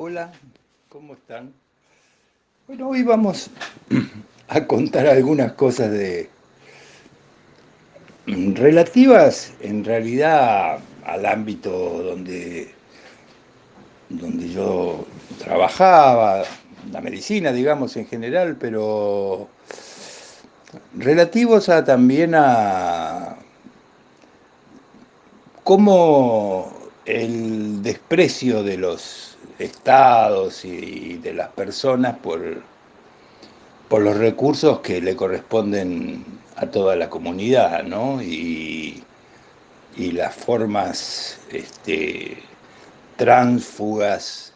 Hola, ¿cómo están? Bueno, hoy vamos a contar algunas cosas relativas en realidad al ámbito donde yo trabajaba, la medicina, digamos, en general, pero relativos también a cómo el desprecio de los estados y de las personas por los recursos que le corresponden a toda la comunidad, ¿no? Y las formas tránsfugas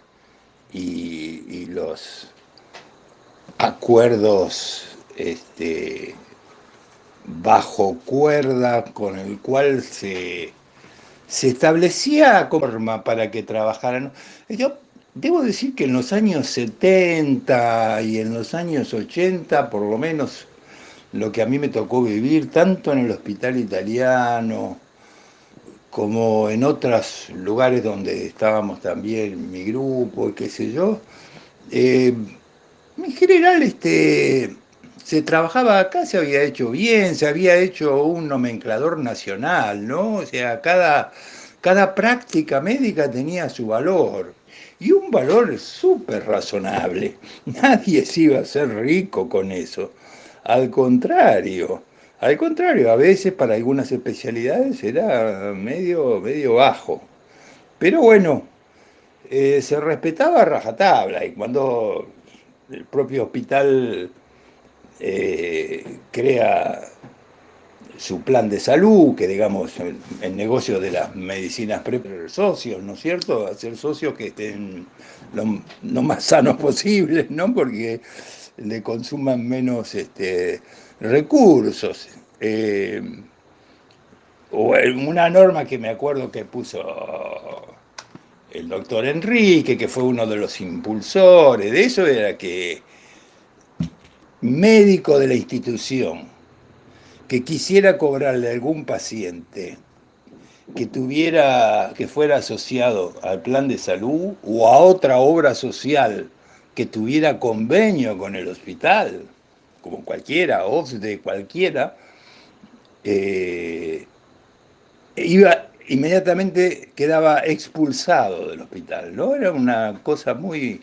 y los acuerdos bajo cuerda con el cual se establecía como forma para que trabajaran. Yo debo decir que en los años 70 y en los años 80, por lo menos lo que a mí me tocó vivir, tanto en el hospital italiano como en otros lugares donde estábamos también, mi grupo, qué sé yo, eh, en general se trabajaba acá, se había hecho bien, se había hecho un nomenclador nacional, ¿no? O sea, cada práctica médica tenía su valor. Y un valor súper razonable. Nadie se iba a hacer rico con eso. Al contrario, al contrario, a veces para algunas especialidades era medio bajo. Pero bueno, se respetaba a rajatabla y cuando el propio hospital crea su plan de salud, que digamos el negocio de las medicinas socios, ¿no es cierto? Hacer socios que estén lo más sanos posibles, ¿no? Porque le consuman menos recursos. Eh, o una norma que me acuerdo que puso el doctor Enrique, que fue uno de los impulsores de eso, era que médico de la institución que quisiera cobrarle a algún paciente que fuera asociado al plan de salud o a otra obra social que tuviera convenio con el hospital, como cualquiera, o de cualquiera, eh, iba inmediatamente quedaba expulsado del hospital, ¿no? Era una cosa muy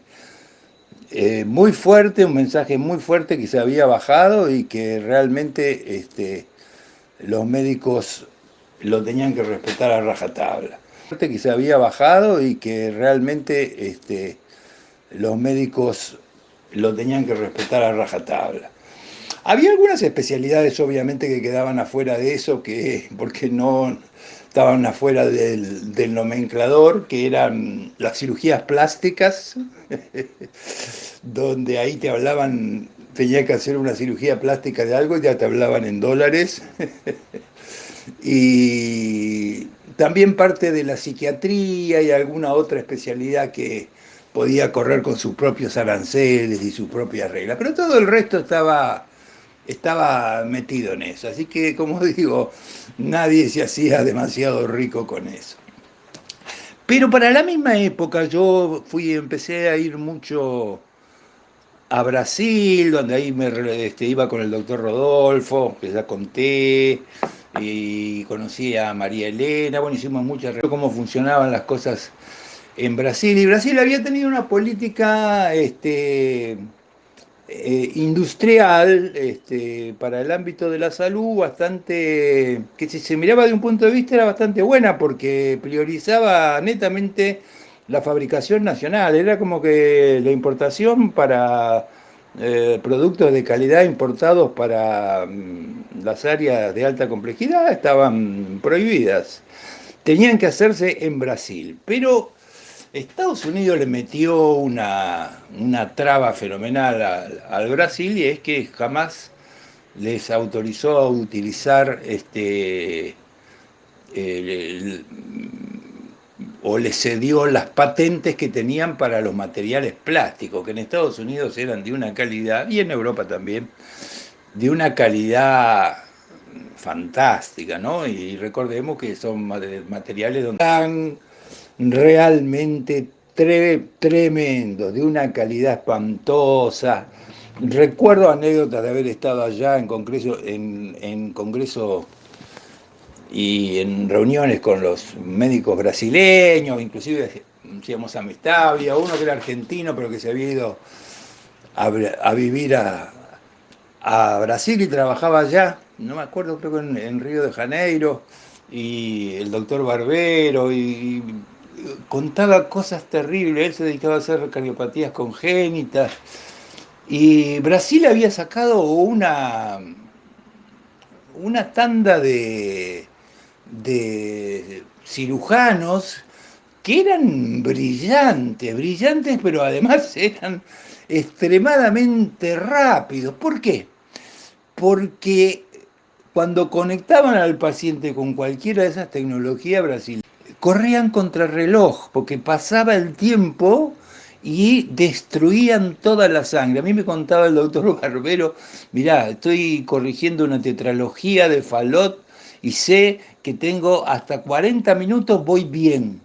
fuerte, un mensaje muy fuerte que se había bajado y que realmente los médicos lo tenían que respetar a rajatabla. Que se había bajado y que realmente los médicos lo tenían que respetar a rajatabla. Había algunas especialidades, obviamente, que quedaban afuera de eso, porque no estaban afuera del nomenclador, que eran las cirugías plásticas, donde ahí te hablaban, tenía que hacer una cirugía plástica de algo y ya te hablaban en dólares. Y también parte de la psiquiatría y alguna otra especialidad que podía correr con sus propios aranceles y sus propias reglas, pero todo el resto estaba metido en eso. Así que, como digo, nadie se hacía demasiado rico con eso. Pero para la misma época empecé a ir mucho a Brasil, donde ahí iba con el doctor Rodolfo, que ya conté, y conocí a María Elena, bueno, hicimos muchas reuniones, cómo funcionaban las cosas en Brasil. Y Brasil había tenido una política industrial para el ámbito de la salud bastante, que si se miraba de un punto de vista era bastante buena porque priorizaba netamente la fabricación nacional, era como que la importación para productos de calidad importados para las áreas de alta complejidad estaban prohibidas. Tenían que hacerse en Brasil, pero Estados Unidos le metió una traba fenomenal al Brasil y es que jamás les autorizó a utilizar el- o les cedió las patentes que tenían para los materiales plásticos, que en Estados Unidos eran de una calidad, y en Europa también, de una calidad fantástica, ¿no? Y recordemos que son materiales donde están realmente tremendos, de una calidad espantosa. Recuerdo anécdotas de haber estado allá en congreso y en reuniones con los médicos brasileños, inclusive hacíamos amistad, había uno que era argentino pero que se había ido a vivir a Brasil y trabajaba allá, no me acuerdo, creo que en Río de Janeiro, y el doctor Barbero, y contaba cosas terribles, él se dedicaba a hacer cardiopatías congénitas, y Brasil había sacado una tanda de cirujanos que eran brillantes, brillantes, pero además eran extremadamente rápidos. ¿Por qué? Porque cuando conectaban al paciente con cualquiera de esas tecnologías brasileñas, corrían contra reloj, porque pasaba el tiempo y destruían toda la sangre. A mí me contaba el doctor Barbero, mirá, estoy corrigiendo una tetralogía de Fallot y sé que tengo hasta 40 minutos, voy bien.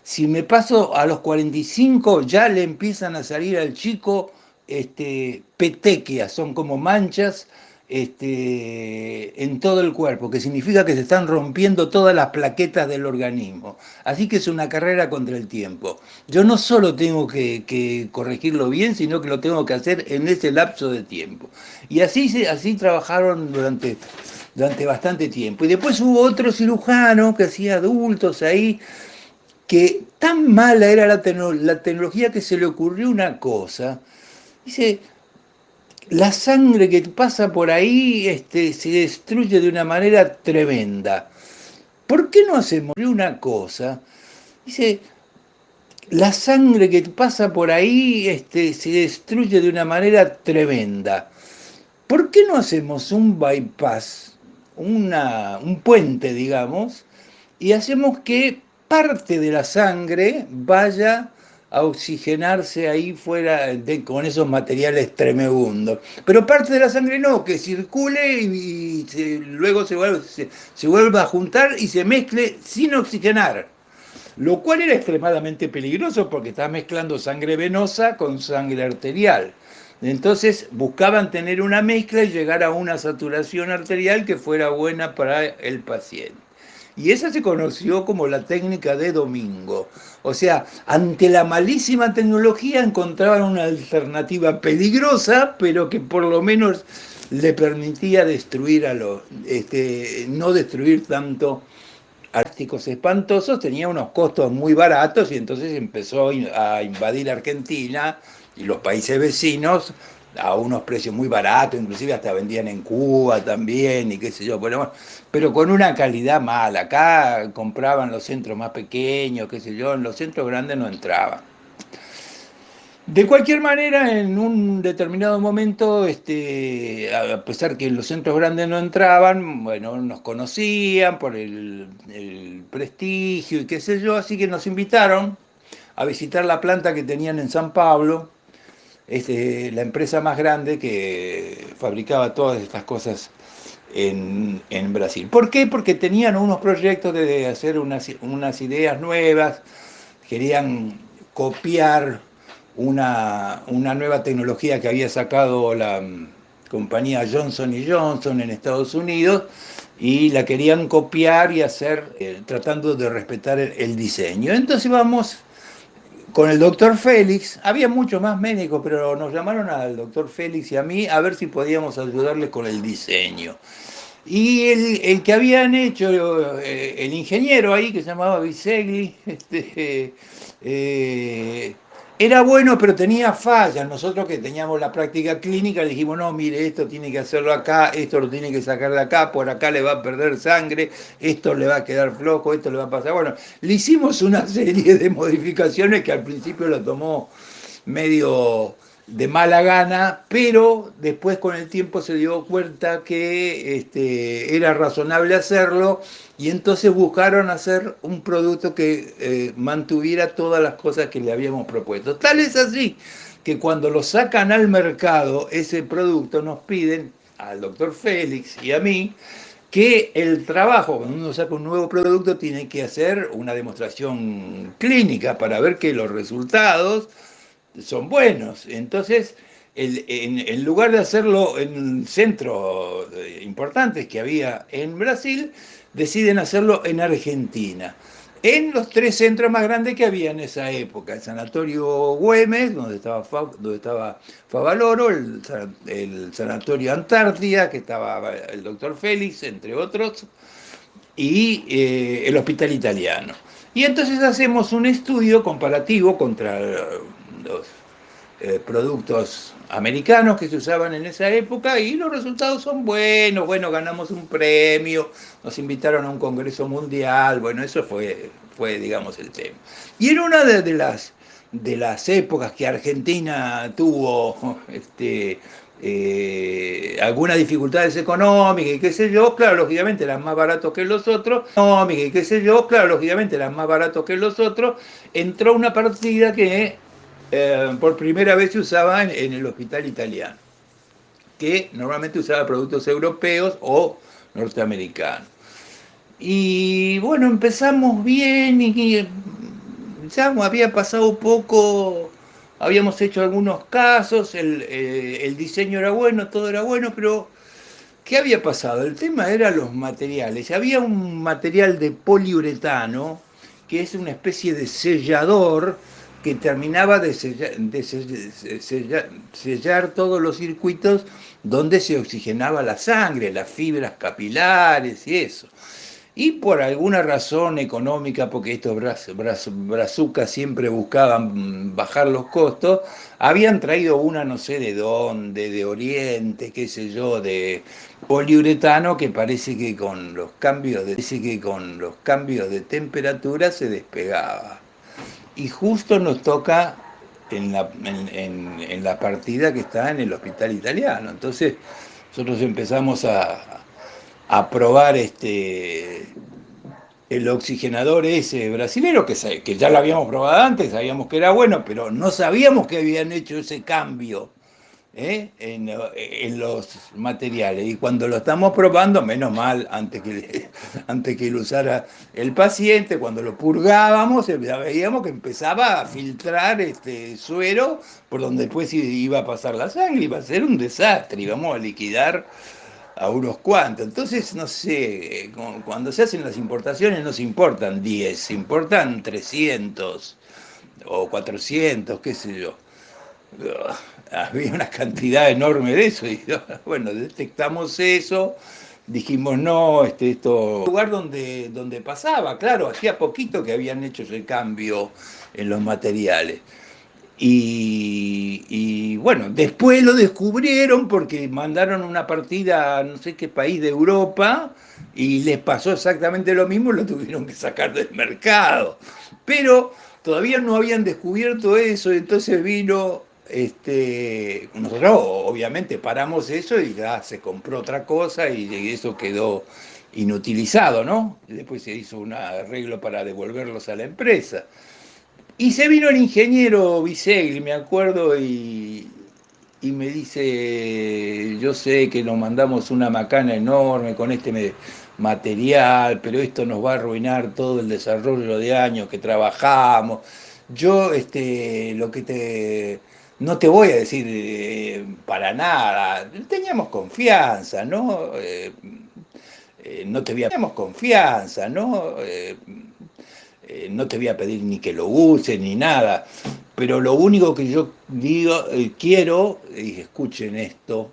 Si me paso a los 45, ya le empiezan a salir al chico petequias, son como manchas en todo el cuerpo, que significa que se están rompiendo todas las plaquetas del organismo. Así que es una carrera contra el tiempo. Yo no solo tengo que corregirlo bien, sino que lo tengo que hacer en ese lapso de tiempo. Y así trabajaron durante bastante tiempo. Y después hubo otro cirujano que hacía adultos ahí, que tan mala era la tecnología que se le ocurrió una cosa. Dice, la sangre que pasa por ahí se destruye de una manera tremenda. ¿Por qué no hacemos una cosa? Dice, la sangre que pasa por ahí se destruye de una manera tremenda. ¿Por qué no hacemos un bypass, un puente, digamos, y hacemos que parte de la sangre vaya a oxigenarse ahí fuera con esos materiales tremebundos? Pero parte de la sangre no, que circule luego se vuelva a juntar y se mezcle sin oxigenar. Lo cual era extremadamente peligroso porque estaba mezclando sangre venosa con sangre arterial. Entonces buscaban tener una mezcla y llegar a una saturación arterial que fuera buena para el paciente. Y esa se conoció como la técnica de Domingo. O sea, ante la malísima tecnología encontraban una alternativa peligrosa, pero que por lo menos le permitía destruir no destruir tanto artísticos espantosos, tenía unos costos muy baratos y entonces empezó a invadir Argentina y los países vecinos a unos precios muy baratos, inclusive hasta vendían en Cuba también y qué sé yo, pero con una calidad mala. Acá compraban los centros más pequeños, qué sé yo, en los centros grandes no entraban. De cualquier manera, en un determinado momento, a pesar que los centros grandes no entraban, bueno, nos conocían por el prestigio y qué sé yo, así que nos invitaron a visitar la planta que tenían en San Pablo, la empresa más grande que fabricaba todas estas cosas en Brasil. ¿Por qué? Porque tenían unos proyectos de hacer unas ideas nuevas, querían copiar una nueva tecnología que había sacado la compañía Johnson Johnson en Estados Unidos y la querían copiar y hacer tratando de respetar el diseño. Entonces vamos con el doctor Félix, había muchos más médicos, pero nos llamaron al doctor Félix y a mí a ver si podíamos ayudarles con el diseño. Y el que habían hecho, el ingeniero ahí, que se llamaba Bisegli, era bueno, pero tenía fallas. Nosotros que teníamos la práctica clínica, le dijimos, no, mire, esto tiene que hacerlo acá, esto lo tiene que sacar de acá, por acá le va a perder sangre, esto le va a quedar flojo, esto le va a pasar. Bueno, le hicimos una serie de modificaciones que al principio lo tomó medio de mala gana, pero después con el tiempo se dio cuenta que era razonable hacerlo y entonces buscaron hacer un producto que mantuviera todas las cosas que le habíamos propuesto. Tal es así que cuando lo sacan al mercado, ese producto nos piden al doctor Félix y a mí que el trabajo, cuando uno saca un nuevo producto, tiene que hacer una demostración clínica para ver que los resultados son buenos. Entonces, en lugar de hacerlo en centros importantes que había en Brasil, deciden hacerlo en Argentina. En los tres centros más grandes que había en esa época, el Sanatorio Güemes, donde estaba Favaloro, el Sanatorio Antártida, que estaba el doctor Félix, entre otros, y el Hospital Italiano. Y entonces hacemos un estudio comparativo contra los productos americanos que se usaban en esa época y los resultados son buenos. Bueno, ganamos un premio, nos invitaron a un congreso mundial, bueno, eso fue digamos, el tema. Y en una de las épocas que Argentina tuvo algunas dificultades económicas y qué sé yo, claro, lógicamente eran más baratos que los otros, económicas y qué sé yo, claro, lógicamente eran más baratos que los otros, entró una partida que por primera vez se usaba en el hospital italiano, que normalmente usaba productos europeos o norteamericanos. Y bueno, empezamos bien y ya había pasado poco, habíamos hecho algunos casos, el diseño era bueno, todo era bueno, pero ¿qué había pasado? El tema era los materiales. Había un material de poliuretano que es una especie de sellador que terminaba sellar todos los circuitos donde se oxigenaba la sangre, las fibras capilares y eso. Y por alguna razón económica, porque estos brazucas siempre buscaban bajar los costos, habían traído una no sé de dónde, de Oriente, qué sé yo, de poliuretano que parece que con los cambios de temperatura se despegaba. Y justo nos toca en la partida que está en el hospital italiano. Entonces nosotros empezamos a probar el oxigenador ese brasilero, que ya lo habíamos probado antes, sabíamos que era bueno, pero no sabíamos que habían hecho ese cambio en los materiales. Y cuando lo estamos probando, menos mal, antes que lo usara el paciente, cuando lo purgábamos, ya veíamos que empezaba a filtrar suero por donde después iba a pasar la sangre, iba a ser un desastre, íbamos a liquidar a unos cuantos. Entonces, no sé, cuando se hacen las importaciones no se importan 10, se importan 300 o 400, qué sé yo. Había una cantidad enorme de eso y bueno, detectamos eso, dijimos no, esto, lugar donde pasaba, claro, hacía poquito que habían hecho ese cambio en los materiales. Y bueno, después lo descubrieron porque mandaron una partida a no sé qué país de Europa y les pasó exactamente lo mismo y lo tuvieron que sacar del mercado. Pero todavía no habían descubierto eso, y entonces vino, nosotros obviamente paramos eso y ya se compró otra cosa y eso quedó inutilizado, ¿no? Y después se hizo un arreglo para devolverlos a la empresa. Y se vino el ingeniero Bisegli, me acuerdo, y me dice, yo sé que nos mandamos una macana enorme con material, pero esto nos va a arruinar todo el desarrollo de años que trabajamos. Yo, lo que no te voy a decir para nada, teníamos confianza, ¿no? No te voy a... Teníamos confianza, ¿no? No te voy a pedir ni que lo uses ni nada, pero lo único que yo digo, quiero, y escuchen esto,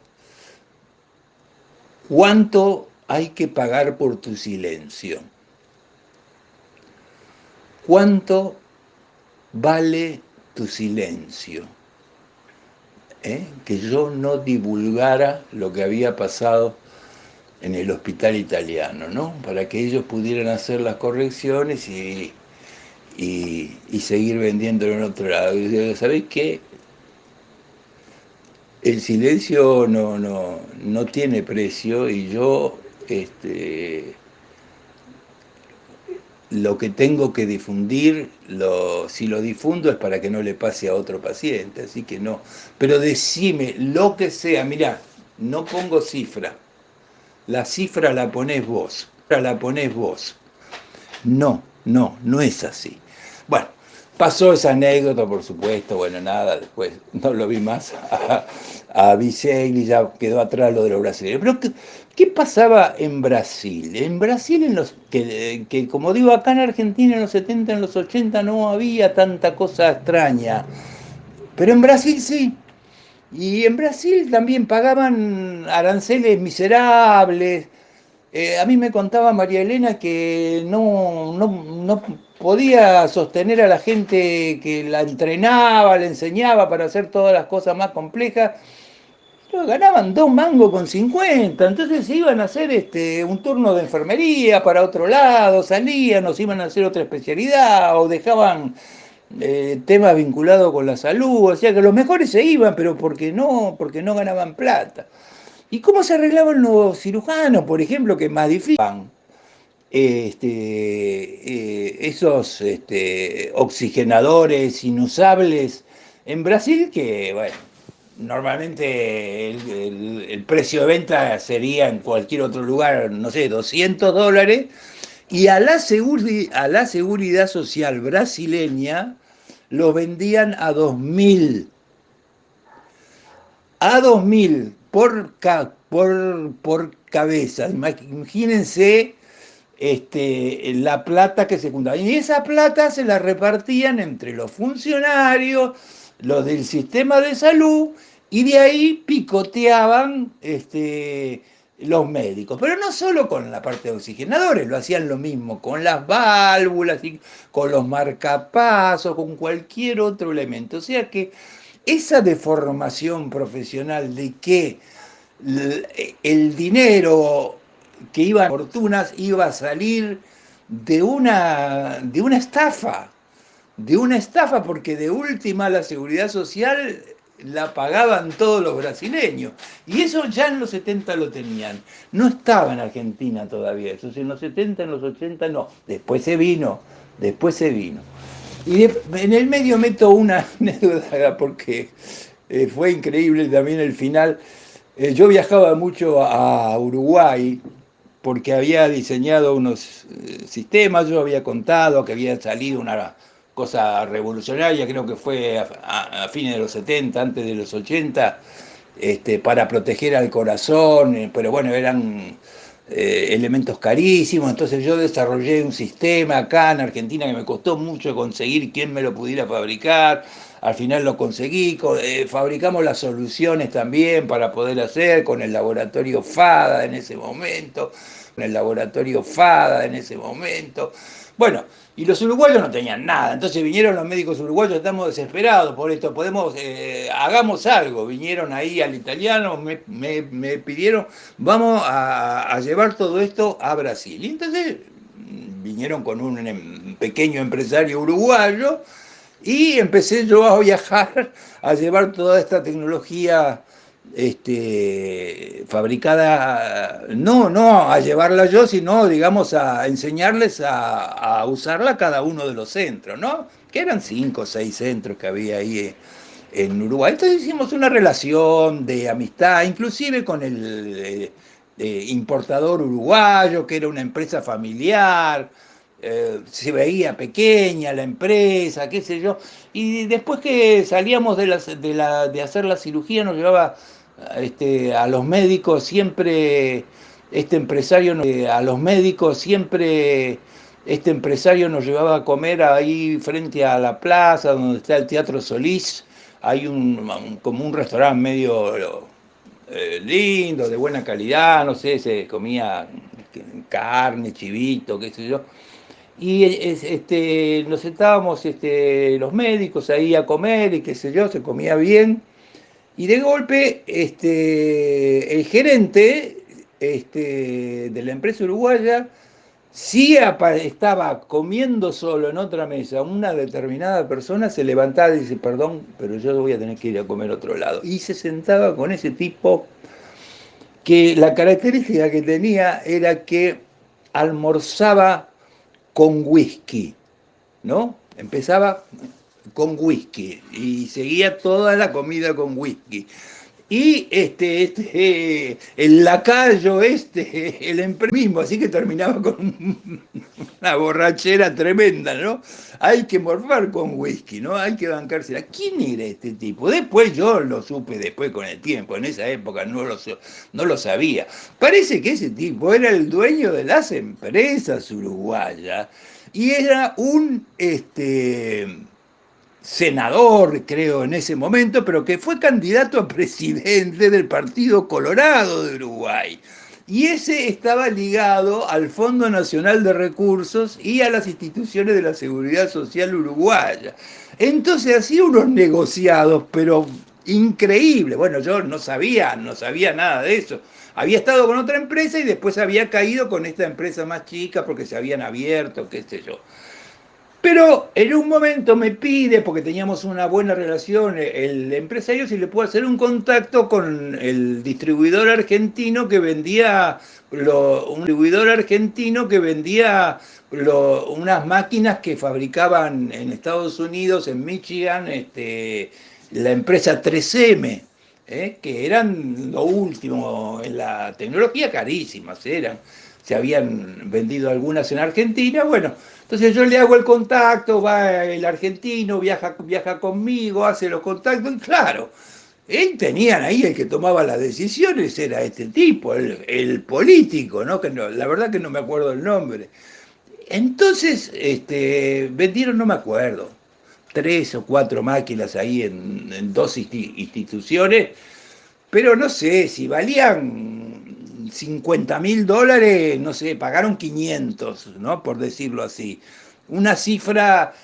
¿cuánto hay que pagar por tu silencio? ¿Cuánto vale tu silencio? Que yo no divulgara lo que había pasado en el hospital italiano, ¿no? Para que ellos pudieran hacer las correcciones y seguir vendiéndolo en otro lado. Y yo, ¿sabéis qué? El silencio no tiene precio y yo lo que tengo que difundir, si lo difundo es para que no le pase a otro paciente, así que no. Pero decime lo que sea, mirá, no pongo cifra, la cifra la ponés vos, la ponés vos. No, no, no es así. Bueno, pasó esa anécdota, por supuesto, bueno, nada, después no lo vi más a Vicente, ya quedó atrás lo de los brasileños. Pero, ¿qué pasaba en Brasil? En Brasil, que como digo, acá en Argentina en los 70, en los 80 no había tanta cosa extraña, pero en Brasil sí. Y en Brasil también pagaban aranceles miserables. A mí me contaba María Elena que no podía sostener a la gente que la entrenaba, le enseñaba para hacer todas las cosas más complejas. Pero ganaban 2 mangos con 50, entonces iban a hacer un turno de enfermería para otro lado, salían, nos iban a hacer otra especialidad o dejaban temas vinculados con la salud, o sea que los mejores se iban, pero porque no ganaban plata. ¿Y cómo se arreglaban los cirujanos, por ejemplo, que es más difícil? Esos oxigenadores inusables en Brasil, que bueno, normalmente el precio de venta sería en cualquier otro lugar, no sé, $200, y a la seguridad social brasileña los vendían a 2.000 por cabeza. Imagínense la plata que se juntaba. Y esa plata se la repartían entre los funcionarios, los del sistema de salud, y de ahí picoteaban los médicos. Pero no solo con la parte de oxigenadores, lo hacían lo mismo con las válvulas, y con los marcapasos, con cualquier otro elemento. O sea que esa deformación profesional de que el dinero que iba a fortunas iba a salir de una estafa porque de última la seguridad social la pagaban todos los brasileños. Y eso ya en los 70 lo tenían. No estaba en Argentina todavía, eso en los 70, en los 80 no. Después se vino. Y en el medio meto una anécdota porque fue increíble también el final. Yo viajaba mucho a Uruguay porque había diseñado unos sistemas, yo había contado que había salido una cosa revolucionaria, creo que fue a fines de los 70, antes de los 80, para proteger al corazón, pero bueno, eran elementos carísimos, entonces yo desarrollé un sistema acá en Argentina que me costó mucho conseguir quien me lo pudiera fabricar, al final lo conseguí, fabricamos las soluciones también para poder hacer con el laboratorio FADA en ese momento, bueno, y los uruguayos no tenían nada, entonces vinieron los médicos uruguayos, estamos desesperados por esto, hagamos algo, vinieron ahí al italiano, me pidieron, vamos a llevar todo esto a Brasil. Y entonces vinieron con un pequeño empresario uruguayo y empecé yo a viajar, a llevar toda esta tecnología fabricada, no a llevarla yo, sino, digamos, a enseñarles a usarla cada uno de los centros, ¿no? Que eran 5 o 6 centros que había ahí en Uruguay. Entonces hicimos una relación de amistad, inclusive con el importador uruguayo, que era una empresa familiar, se veía pequeña la empresa, qué sé yo, y después que salíamos de hacer la cirugía nos llevaba a los médicos siempre, a los médicos siempre, este empresario nos llevaba a comer ahí frente a la plaza donde está el Teatro Solís, hay como un restaurante medio lindo, de buena calidad, no sé, se comía carne, chivito, qué sé yo. Y nos sentábamos los médicos ahí a comer y qué sé yo, se comía bien. Y de golpe el gerente de la empresa uruguaya sí estaba comiendo solo en otra mesa, una determinada persona se levantaba y dice, perdón, pero yo voy a tener que ir a comer a otro lado. Y se sentaba con ese tipo que la característica que tenía era que almorzaba con whisky, ¿no? Empezaba con whisky y seguía toda la comida con whisky. y el lacayo, el mismo, así que terminaba con una borrachera tremenda, ¿no? Hay que morfar con whisky, ¿no? Hay que bancársela. ¿Quién era este tipo? Después yo lo supe después con el tiempo, en esa época no lo sabía. Parece que ese tipo era el dueño de las empresas uruguayas y era un senador, creo, en ese momento, pero que fue candidato a presidente del Partido Colorado de Uruguay. Y ese estaba ligado al Fondo Nacional de Recursos y a las instituciones de la Seguridad Social uruguaya. Entonces hacía unos negociados, pero increíbles. Bueno, yo no sabía nada de eso. Había estado con otra empresa y después había caído con esta empresa más chica porque se habían abierto, qué sé yo. Pero en un momento me pide, porque teníamos una buena relación, el empresario, si le puedo hacer un contacto con el distribuidor argentino que vendía, un distribuidor argentino que vendía unas máquinas que fabricaban en Estados Unidos, en Michigan, la empresa 3M, que eran lo último en la tecnología, carísimas eran. Se habían vendido algunas en Argentina, bueno. Entonces yo le hago el contacto, va el argentino, viaja conmigo, hace los contactos, y claro, él tenían ahí el que tomaba las decisiones, era este tipo, el político, ¿no? La verdad que no me acuerdo el nombre. Entonces, vendieron, no me acuerdo, 3 o 4 máquinas ahí en dos instituciones, pero no sé, si valían $50.000, no sé, pagaron 500, ¿no? Por decirlo así. Una cifra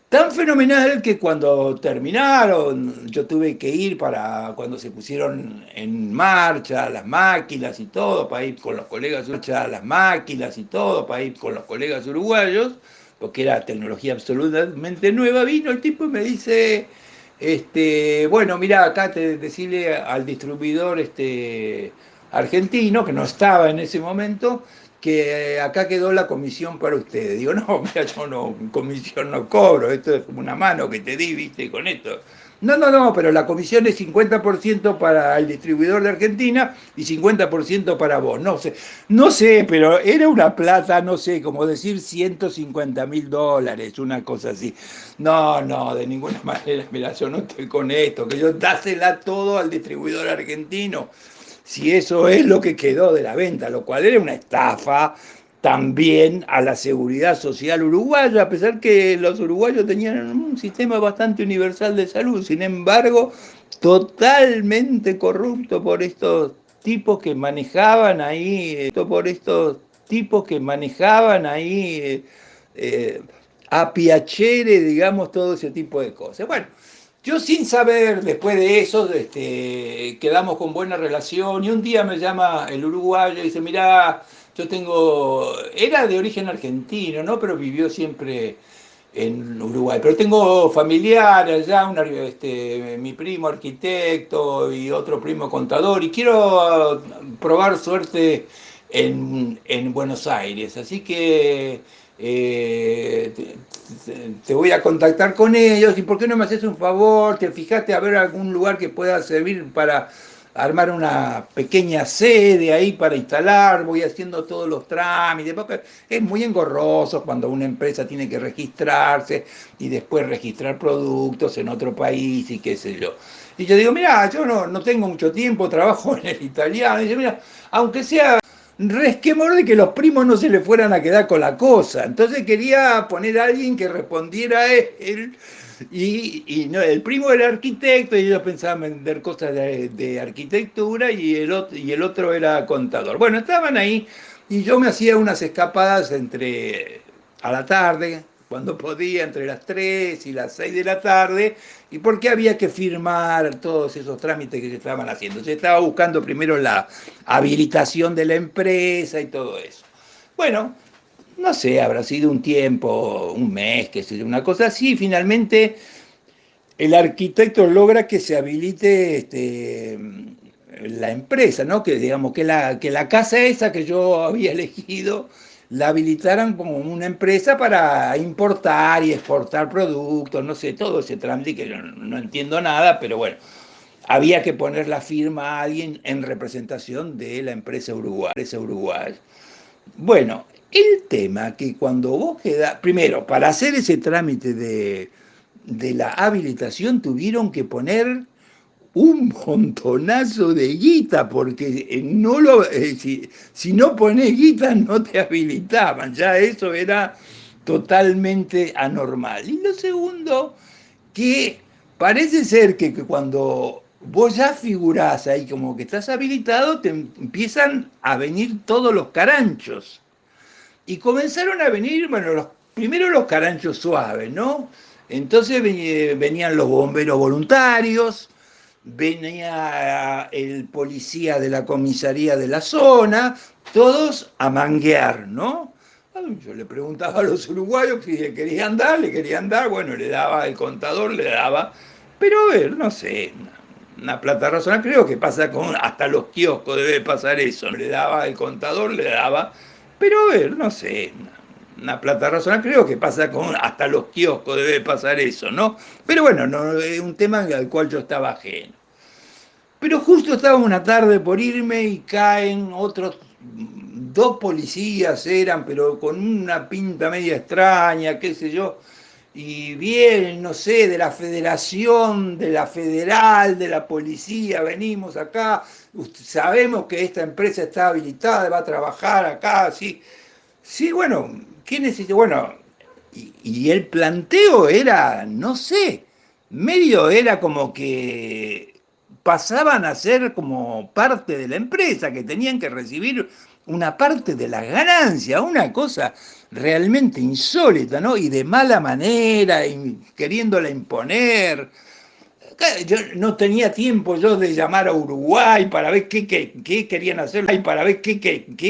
tan fenomenal que cuando terminaron, yo tuve que ir para cuando se pusieron en marcha las máquinas y todo, para ir con los colegas, las máquinas y todo, para ir con los colegas uruguayos, porque era tecnología absolutamente nueva, vino el tipo y me dice, bueno, mira, acá decirle al distribuidor argentino, que no estaba en ese momento, que acá quedó la comisión para ustedes. Digo, no, mira, yo no, comisión no cobro, esto es como una mano que te di, viste, con esto. No, pero la comisión es 50% para el distribuidor de Argentina y 50% para vos. No sé, pero era una plata, no sé, como decir $150.000, una cosa así. No, de ninguna manera, mira, yo no estoy con esto, que yo dásela todo al distribuidor argentino, si eso es lo que quedó de la venta, lo cual era una estafa también a la seguridad social uruguaya, a pesar que los uruguayos tenían un sistema bastante universal de salud, sin embargo, totalmente corrupto por estos tipos que manejaban ahí, eh, a piacere, digamos, todo ese tipo de cosas. Bueno, yo sin saber, después de eso, quedamos con buena relación y un día me llama el uruguayo y dice, mirá, era de origen argentino, ¿no? Pero vivió siempre en Uruguay. Pero tengo familiares allá, mi primo arquitecto y otro primo contador, y quiero probar suerte en Buenos Aires. Así que te voy a contactar con ellos, y ¿por qué no me haces un favor? Te fijaste a ver algún lugar que pueda servir para armar una pequeña sede ahí para instalar, voy haciendo todos los trámites, porque es muy engorroso cuando una empresa tiene que registrarse y después registrar productos en otro país y qué sé yo. Y yo digo, mira, yo no tengo mucho tiempo, trabajo en el italiano. Y dice, mira, aunque sea resquemor de que los primos no se le fueran a quedar con la cosa. Entonces quería poner a alguien que respondiera a él. Y no, el primo era arquitecto y ellos pensaban vender cosas de arquitectura y el otro era contador. Bueno, estaban ahí y yo me hacía unas escapadas a la tarde, cuando podía, entre las 3 y las 6 de la tarde, y porque había que firmar todos esos trámites que se estaban haciendo. Se estaba buscando primero la habilitación de la empresa y todo eso. Bueno, no sé, habrá sido un tiempo, un mes, que sé yo, una cosa así. Finalmente, el arquitecto logra que se habilite la empresa, ¿no? Que digamos que la casa esa que yo había elegido la habilitaran como una empresa para importar y exportar productos, no sé, todo ese trámite que yo no entiendo nada, pero bueno. había que poner la firma a alguien en representación de la empresa uruguaya. Bueno, el tema que cuando vos quedás, primero, para hacer ese trámite de la habilitación tuvieron que poner un montonazo de guita, porque si no pones guita no te habilitaban, ya eso era totalmente anormal. Y lo segundo, que parece ser que cuando vos ya figurás ahí como que estás habilitado, te empiezan a venir todos los caranchos. Y comenzaron a venir, bueno, primero los caranchos suaves, ¿no? Entonces venían los bomberos voluntarios, venía el policía de la comisaría de la zona, todos a manguear, ¿no? Yo le preguntaba a los uruguayos si le querían dar, bueno, le daba el contador, le daba, pero a ver, no sé, una plata razonable, creo que pasa con hasta los kioscos, debe pasar eso, le daba el contador, le daba, pero a ver, no sé, una plata razonable, creo que pasa con hasta los kioscos, debe pasar eso, ¿no? Pero bueno, no, es un tema al cual yo estaba ajeno. Pero justo estaba una tarde por irme y caen otros dos policías, eran, pero con una pinta media extraña, qué sé yo, y vienen, no sé, de la federación, de la federal, de la policía, venimos acá, sabemos que esta empresa está habilitada, va a trabajar acá, sí. Sí, bueno, ¿qué necesita? Bueno, y el planteo era, no sé, medio era como que pasaban a ser como parte de la empresa, que tenían que recibir una parte de las ganancias, una cosa realmente insólita, ¿no? Y de mala manera, y queriéndola imponer. Yo no tenía tiempo yo de llamar a Uruguay para ver qué querían hacer, para ver qué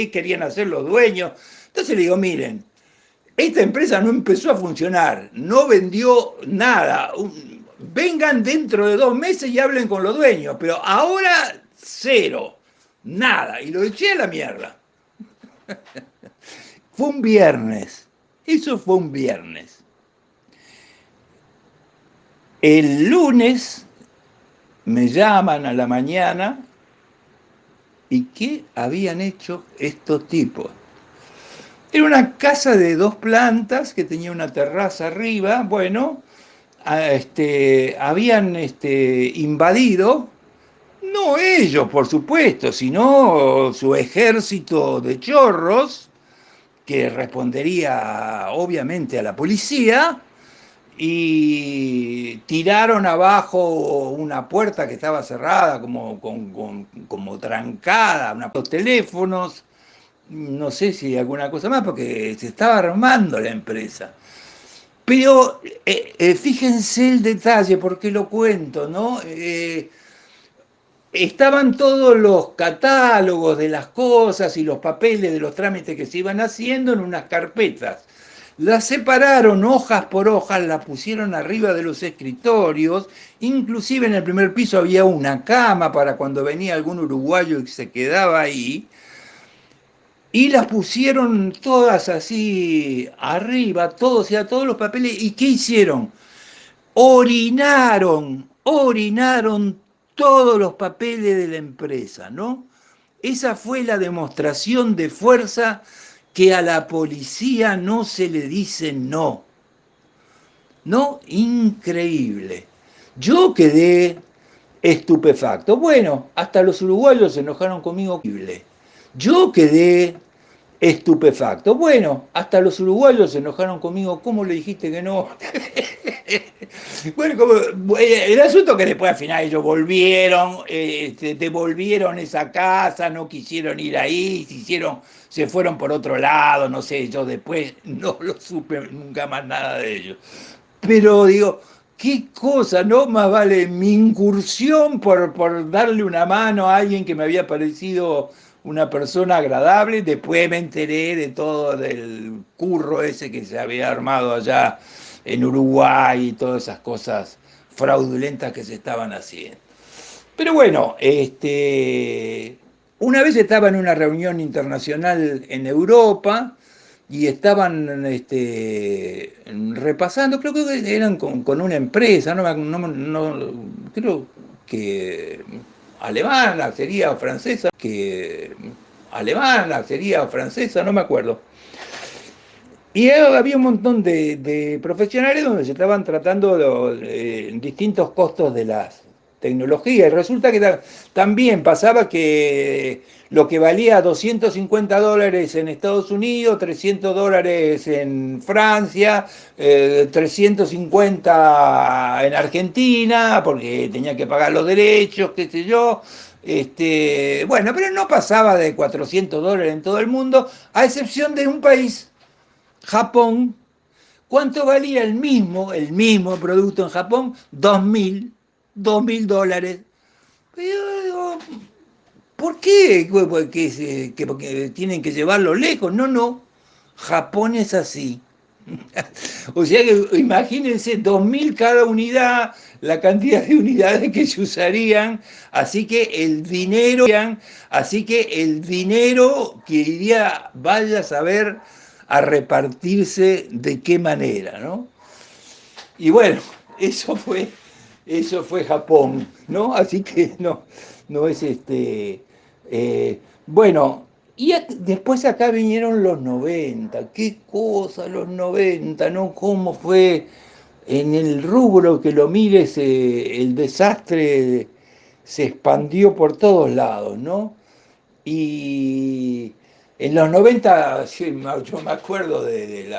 querían hacer los dueños. Entonces le digo, miren, esta empresa no empezó a funcionar, no vendió nada. Vengan dentro de 2 meses y hablen con los dueños, pero ahora cero, nada. Y lo eché a la mierda. Fue un viernes, eso fue un viernes. El lunes me llaman a la mañana y ¿qué habían hecho estos tipos? Era una casa de 2 plantas que tenía una terraza arriba. Bueno, habían invadido, no ellos, por supuesto, sino su ejército de chorros, que respondería obviamente a la policía, y tiraron abajo una puerta que estaba cerrada, como trancada, los teléfonos, no sé si alguna cosa más, porque se estaba armando la empresa. Pero fíjense el detalle, porque lo cuento, ¿no? Estaban todos los catálogos de las cosas y los papeles de los trámites que se iban haciendo en unas carpetas. Las separaron hojas por hojas, las pusieron arriba de los escritorios, inclusive en el primer piso había una cama para cuando venía algún uruguayo y se quedaba ahí, y las pusieron todas así arriba, todos, o sea, todos los papeles. ¿Y qué hicieron? Orinaron todos los papeles de la empresa, ¿no? Esa fue la demostración de fuerza que a la policía no se le dice no. ¿No? Increíble. Yo quedé estupefacto. Bueno, hasta los uruguayos se enojaron conmigo. Yo quedé estupefacto. Bueno, hasta los uruguayos se enojaron conmigo. ¿Cómo le dijiste que no? Bueno, el asunto que después al final ellos volvieron, devolvieron esa casa, no quisieron ir ahí, se fueron por otro lado, no sé, yo después no lo supe nunca más nada de ellos. Pero digo, qué cosa, ¿no? Más vale mi incursión por darle una mano a alguien que me había parecido una persona agradable. Después me enteré de todo del curro ese que se había armado allá en Uruguay y todas esas cosas fraudulentas que se estaban haciendo. Pero bueno, una vez estaba en una reunión internacional en Europa y estaban repasando, creo que eran con una empresa, no, creo, que alemana sería o francesa, no me acuerdo. Y había un montón de profesionales donde se estaban tratando distintos costos de las tecnologías. Y resulta que también pasaba que lo que valía $250 en Estados Unidos, $300 en Francia, 350 en Argentina, porque tenía que pagar los derechos, qué sé yo. Bueno, pero no pasaba de $400 en todo el mundo, a excepción de un país, Japón. ¿Cuánto valía el mismo producto en Japón? 2.000 dólares. Digo, ¿por qué? Porque tienen que llevarlo lejos. No, no. Japón es así. O sea que imagínense 2.000 cada unidad, la cantidad de unidades que se usarían, así que el dinero que iría, vaya a saber a repartirse de qué manera, ¿no? Y bueno, eso fue Japón, ¿no? Así que no es bueno, y después acá vinieron los 90. Qué cosa los 90, ¿no? Cómo fue en el rubro que lo mires, el desastre se expandió por todos lados, ¿no? Y en los 90 sí, yo me acuerdo de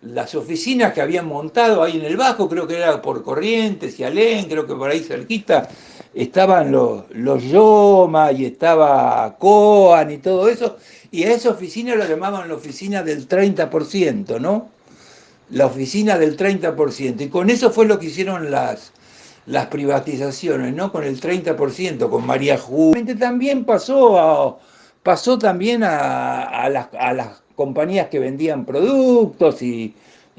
las oficinas que habían montado ahí en el Bajo, creo que era por Corrientes y Alén, creo que por ahí cerquita estaban los Yoma y estaba Coan y todo eso, y a esa oficina lo llamaban la oficina del 30%, ¿no? La oficina del 30%. Y con eso fue lo que hicieron las privatizaciones, ¿no? Con el 30%, con María Juventus. También pasó también a las compañías que vendían productos y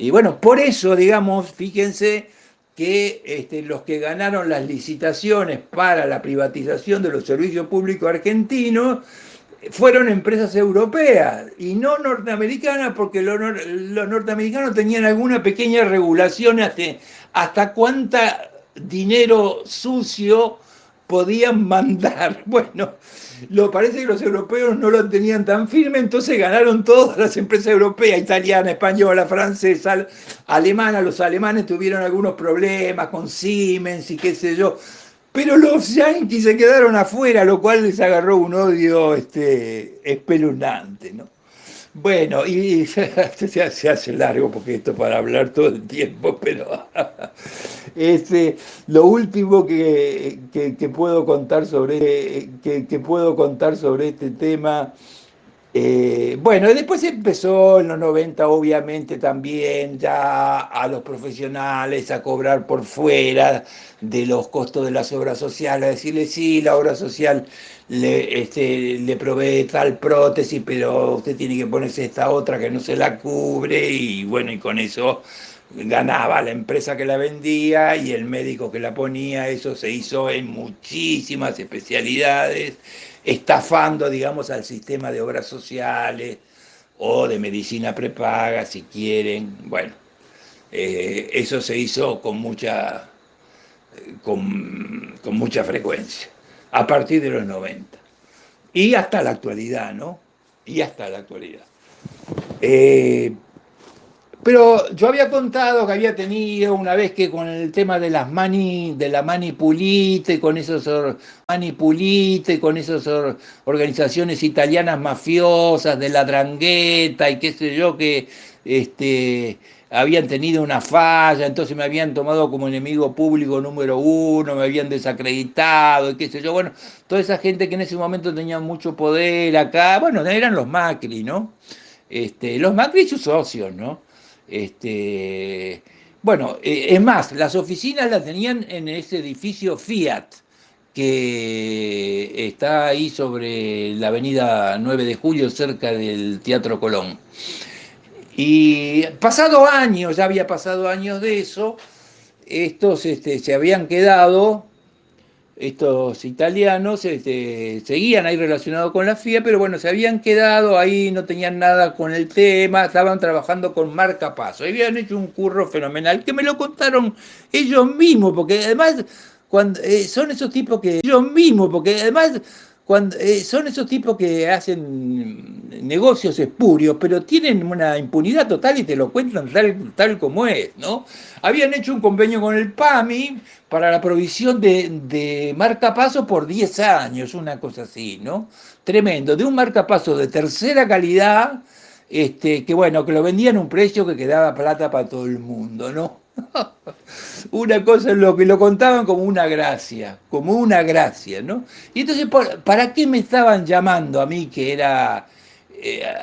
bueno, por eso, digamos, fíjense que los que ganaron las licitaciones para la privatización de los servicios públicos argentinos fueron empresas europeas y no norteamericanas, porque los norteamericanos tenían alguna pequeña regulación hasta cuánta dinero sucio podían mandar. Bueno, parece que los europeos no lo tenían tan firme, entonces ganaron todas las empresas europeas, italiana, española, francesa, alemana. Los alemanes tuvieron algunos problemas con Siemens y qué sé yo, pero los yanquis se quedaron afuera, lo cual les agarró un odio espeluznante, ¿no? Bueno, y se hace largo porque esto para hablar todo el tiempo, pero lo último que puedo contar que puedo contar sobre este tema. Bueno, y después empezó en los 90, obviamente, también ya a los profesionales a cobrar por fuera de los costos de las obras sociales, a decirle, sí, la obra social le provee tal prótesis, pero usted tiene que ponerse esta otra que no se la cubre, y bueno, y con eso ganaba la empresa que la vendía y el médico que la ponía. Eso se hizo en muchísimas especialidades, estafando, digamos, al sistema de obras sociales o de medicina prepaga, si quieren. Bueno, eso se hizo con mucha frecuencia, a partir de los 90. Y hasta la actualidad, ¿no? Y hasta la actualidad. Eh, Pero yo había contado que había tenido una vez que con el tema de la Manipulite, con esas organizaciones italianas mafiosas, de la Drangheta y qué sé yo, que habían tenido una falla, entonces me habían tomado como enemigo público número uno, me habían desacreditado y qué sé yo. Bueno, toda esa gente que en ese momento tenía mucho poder acá, bueno, eran los Macri, ¿no? Los Macri y sus socios, ¿no? Este, bueno, es más, las oficinas las tenían en ese edificio Fiat, que está ahí sobre la avenida 9 de Julio, cerca del Teatro Colón. Y ya había pasado años de eso, estos se habían quedado, estos italianos seguían ahí relacionados con la FIA, pero bueno, se habían quedado ahí, no tenían nada con el tema, estaban trabajando con marcapaso. Habían hecho un curro fenomenal, que me lo contaron ellos mismos, porque además son esos tipos que ellos mismos, porque además son esos tipos que hacen negocios espurios, pero tienen una impunidad total y te lo cuentan tal como es, ¿no? Habían hecho un convenio con el PAMI para la provisión de marcapasos por 10 años, una cosa así, ¿no? Tremendo, de un marcapaso de tercera calidad, que bueno, que lo vendían a un precio que quedaba plata para todo el mundo, ¿no? Una cosa es lo que lo contaban como una gracia, ¿no? Y entonces, ¿para qué me estaban llamando a mí que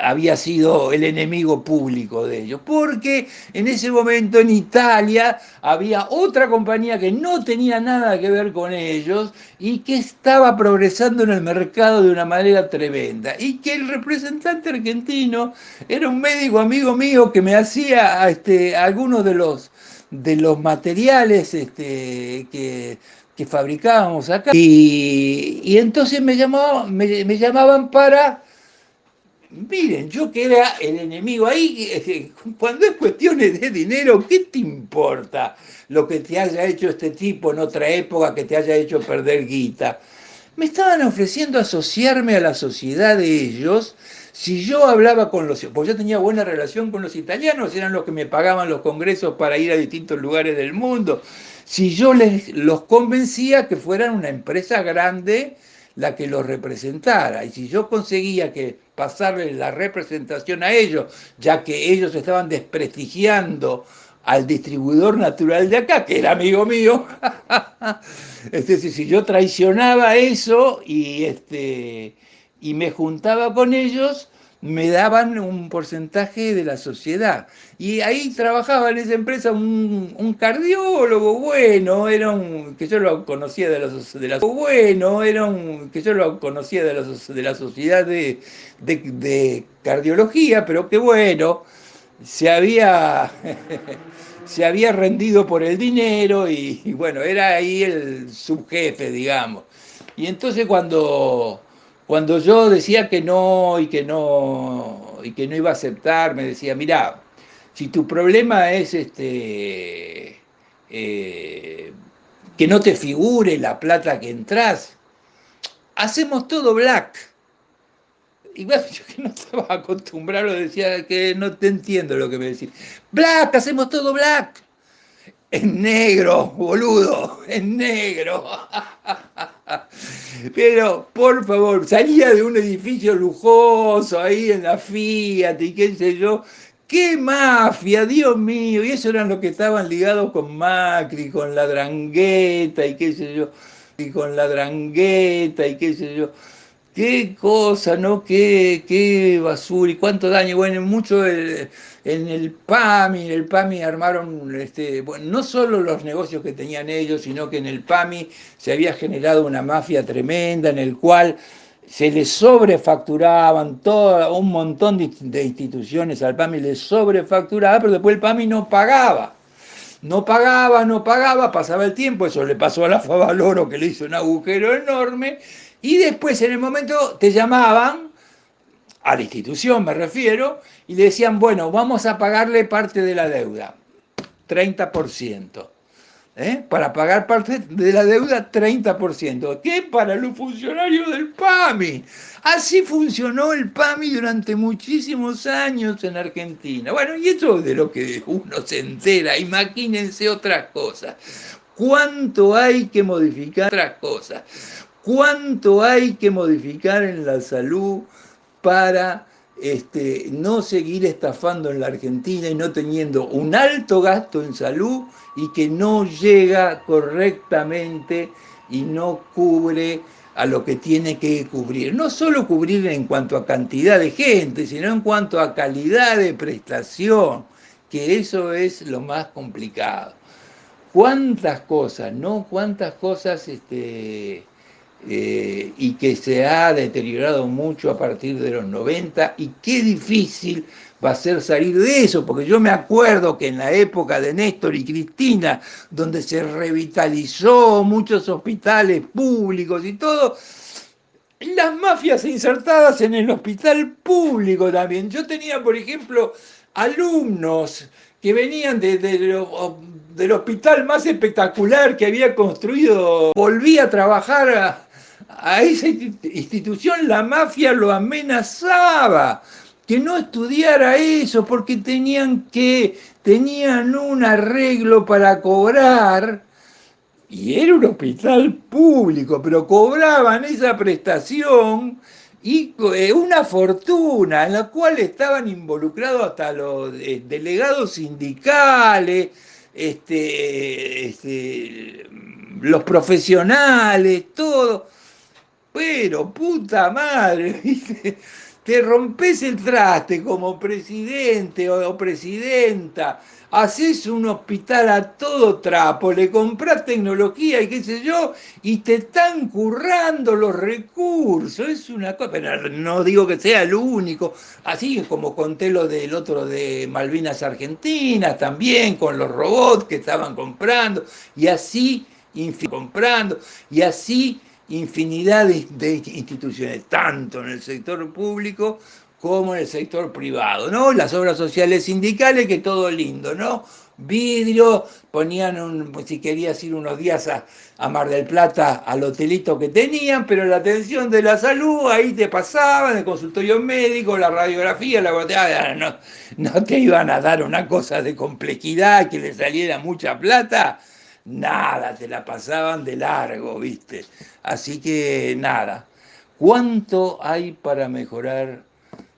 había sido el enemigo público de ellos? Porque en ese momento en Italia había otra compañía que no tenía nada que ver con ellos y que estaba progresando en el mercado de una manera tremenda. Y que el representante argentino era un médico amigo mío que me hacía algunos de los materiales que fabricábamos acá. Y entonces me llamaban para, miren, yo que era el enemigo ahí, cuando es cuestiones de dinero, ¿qué te importa lo que te haya hecho este tipo en otra época, que te haya hecho perder guita? Me estaban ofreciendo asociarme a la sociedad de ellos si yo hablaba con pues yo tenía buena relación con los italianos, eran los que me pagaban los congresos para ir a distintos lugares del mundo. Si yo los convencía que fueran una empresa grande la que los representara, y si yo conseguía que pasarles la representación a ellos, ya que ellos estaban desprestigiando al distribuidor natural de acá, que era amigo mío, es decir, si yo traicionaba eso y me juntaba con ellos, me daban un porcentaje de la sociedad. Y ahí trabajaba en esa empresa un cardiólogo bueno, que yo lo conocía que yo lo conocía de la sociedad de cardiología, pero que bueno, se había, se había rendido por el dinero y bueno, era ahí el subjefe, digamos. Y entonces cuando yo decía que no y que no y que no iba a aceptar, me decía, mirá, si tu problema es que no te figure la plata que entras, hacemos todo black. Y bueno, yo que no estaba acostumbrado, decía que no te entiendo lo que me decís. Black, hacemos todo black. En negro, boludo, en negro. Pero, por favor, salía de un edificio lujoso ahí en la Fiat y qué sé yo. ¡Qué mafia, Dios mío! Y eso eran los que estaban ligados con Macri, con la Drangheta y qué sé yo. Y con la Drangheta y qué sé yo. Qué cosa, ¿no? Qué basura y cuánto daño. Bueno, mucho en el PAMI armaron, bueno, no solo los negocios que tenían ellos, sino que en el PAMI se había generado una mafia tremenda en el cual se les sobrefacturaban un montón de instituciones al PAMI les sobrefacturaba, pero después el PAMI no pagaba. No pagaba, pasaba el tiempo, eso le pasó a la Favaloro que le hizo un agujero enorme, y después en el momento te llamaban, a la institución me refiero, y le decían, bueno, vamos a pagarle parte de la deuda, 30%. Para pagar parte de la deuda, 30%. ¿Qué? Para los funcionarios del PAMI. Así funcionó el PAMI durante muchísimos años en Argentina. Bueno, y eso es de lo que uno se entera. Imagínense otras cosas. ¿Cuánto hay que modificar otras cosas? ¿Cuánto hay que modificar en la salud para no seguir estafando en la Argentina y no teniendo un alto gasto en salud y que no llega correctamente y no cubre a lo que tiene que cubrir? No solo cubrir en cuanto a cantidad de gente, sino en cuanto a calidad de prestación, que eso es lo más complicado. ¿Cuántas cosas, no? ¿Cuántas cosas y que se ha deteriorado mucho a partir de los 90 y qué difícil va a ser salir de eso, porque yo me acuerdo que en la época de Néstor y Cristina, donde se revitalizó muchos hospitales públicos y todo, las mafias insertadas en el hospital público también. Yo tenía, por ejemplo, alumnos que venían del hospital más espectacular que había construido, volvía a trabajar a esa institución, la mafia lo amenazaba que no estudiara eso porque tenían un arreglo para cobrar y era un hospital público, pero cobraban esa prestación y una fortuna en la cual estaban involucrados hasta los delegados sindicales, los profesionales, todo. Pero, puta madre, ¿viste? Te rompes el traste como presidente o presidenta, haces un hospital a todo trapo, le compras tecnología y qué sé yo, y te están currando los recursos. Es una cosa, pero no digo que sea el único, así como conté lo del otro de Malvinas Argentinas, también con los robots que estaban comprando, y así, comprando, y así infinidad de instituciones, tanto en el sector público como en el sector privado, ¿no? Las obras sociales sindicales, que todo lindo, ¿no? Vidrio, ponían, si querías ir unos días a Mar del Plata, al hotelito que tenían, pero la atención de la salud, ahí te pasaban, el consultorio médico, la radiografía, no, no te iban a dar una cosa de complejidad que le saliera mucha plata, nada, te la pasaban de largo, ¿viste? Así que nada, ¿cuánto hay para mejorar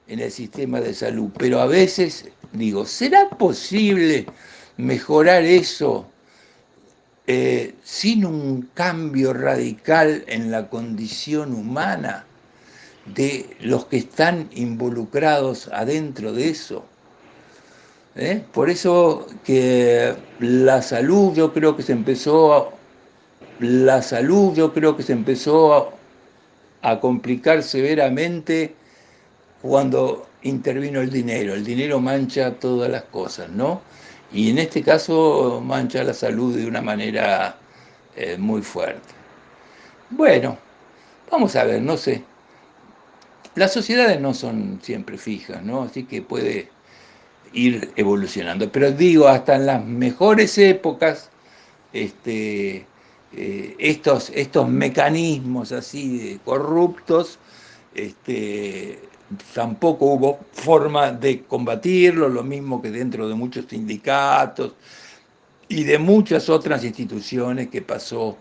en el sistema de salud? Pero a veces digo, ¿será posible mejorar eso sin un cambio radical en la condición humana de los que están involucrados adentro de eso? Por eso que la salud yo creo que se empezó a complicar severamente cuando intervino el dinero. El dinero mancha todas las cosas, ¿no? Y en este caso mancha la salud de una manera muy fuerte. Bueno, vamos a ver, no sé. Las sociedades no son siempre fijas, ¿no? Así que puede ir evolucionando. Pero digo, hasta en las mejores épocas, este, estos mecanismos así corruptos, este, tampoco hubo forma de combatirlo, lo mismo que dentro de muchos sindicatos y de muchas otras instituciones que pasó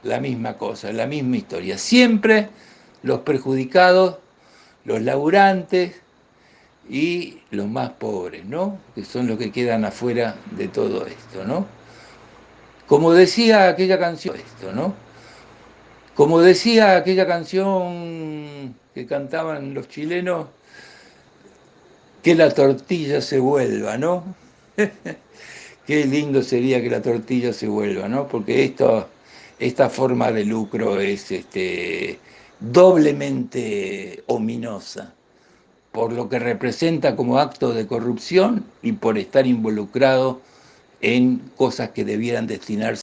la misma cosa, la misma historia. Siempre los perjudicados, los laburantes y los más pobres, ¿no? Que son los que quedan afuera de todo esto, ¿no? Como decía aquella canción, esto, ¿no? Como decía aquella canción que cantaban los chilenos, que la tortilla se vuelva, ¿no? Qué lindo sería que la tortilla se vuelva, ¿no? Porque esta forma de lucro es doblemente ominosa, por lo que representa como acto de corrupción y por estar involucrado en cosas que debieran destinarse